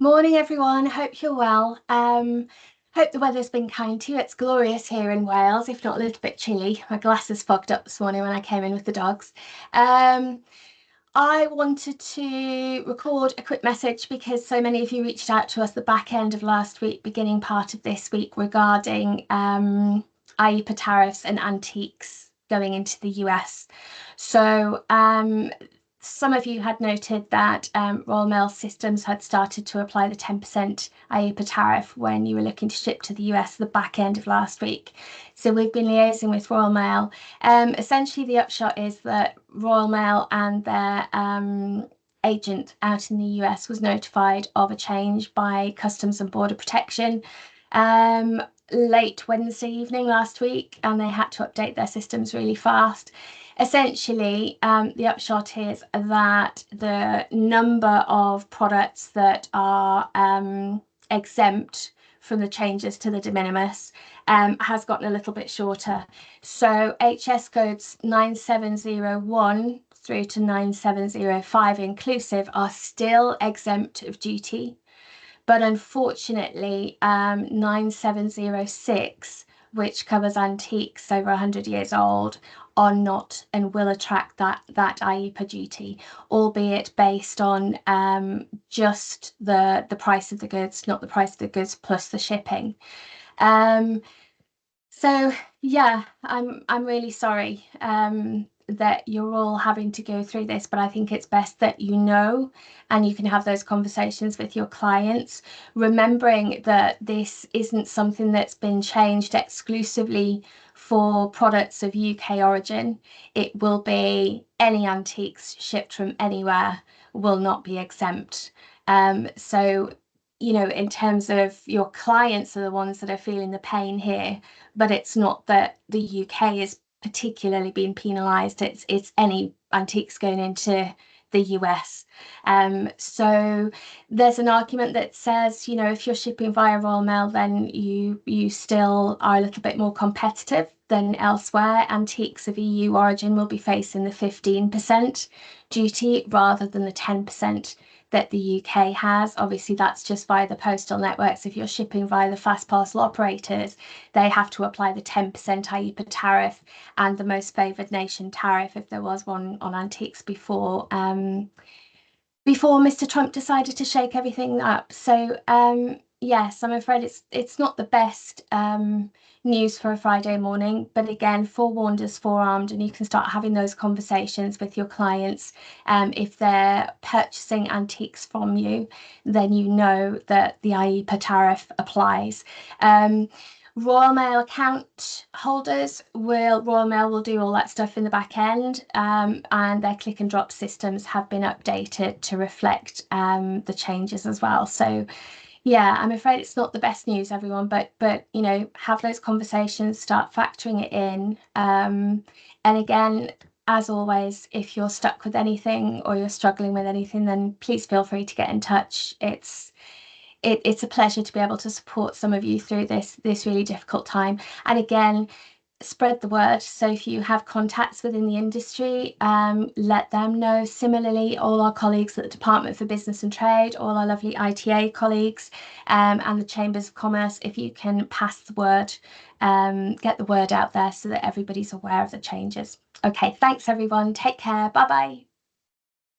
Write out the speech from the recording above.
Morning, everyone. Hope you're well. Hope the weather's been kind to you. It's glorious here in Wales, if not a little bit chilly. My glasses fogged up this morning when I came in with the dogs. Um, I wanted to record a quick message because so many of you reached out to us the back end of last week, beginning part of this week, regarding IEEPA tariffs and antiques going into the US. So some of you had noted that Royal Mail Systems had started to apply the 10% IEEPA tariff when you were looking to ship to the US the back end of last week. So we've been liaising with Royal Mail. Essentially, the upshot is that Royal Mail and their agent out in the US was notified of a change by Customs and Border Protection late Wednesday evening last week, and they had to update their systems really fast. Essentially, the upshot is that the number of products that are exempt from the changes to the de minimis has gotten a little bit shorter. So HS codes 9701 through to 9705 inclusive are still exempt of duty, but unfortunately 9706, which covers antiques over 100 years old, are not and will attract that IEEPA duty, albeit based on just the price of the goods, not the price of the goods plus the shipping. So yeah, I'm really sorry that you're all having to go through this, but I think it's best that you know, and you can have those conversations with your clients, remembering that this isn't something that's been changed exclusively for products of UK origin. It will be any antiques shipped from anywhere will not be exempt. So in terms of your clients are the ones that are feeling the pain here, but it's not that the UK is particularly being penalised. It's any antiques going into the US. So there's an argument that says, if you're shipping via Royal Mail, then you still are a little bit more competitive than elsewhere. Antiques of EU origin will be facing the 15% duty rather than the 10% that the UK has. Obviously, that's just via the postal networks. If you're shipping via the fast parcel operators, they have to apply the 10% IEEPA tariff and the most favoured nation tariff, if there was one on antiques before Mr. Trump decided to shake everything up. So yes, I'm afraid it's not the best news for a Friday morning, but again, forewarned is forearmed, and you can start having those conversations with your clients. If they're purchasing antiques from you, then you know that the IEEPA tariff applies. Royal Mail account holders Royal Mail will do all that stuff in the back end, and their click and drop systems have been updated to reflect the changes as well. So yeah, I'm afraid it's not the best news, everyone, but have those conversations, start factoring it in. And again, as always, if you're stuck with anything or you're struggling with anything, then please feel free to get in touch. It's a pleasure to be able to support some of you through this really difficult time. And again, spread the word. So if you have contacts within the industry, let them know. Similarly, all our colleagues at the Department for Business and Trade, all our lovely ITA colleagues, and the Chambers of Commerce, if you can pass the word, get the word out there so that everybody's aware of the changes. Okay, thanks everyone. Take care. Bye bye.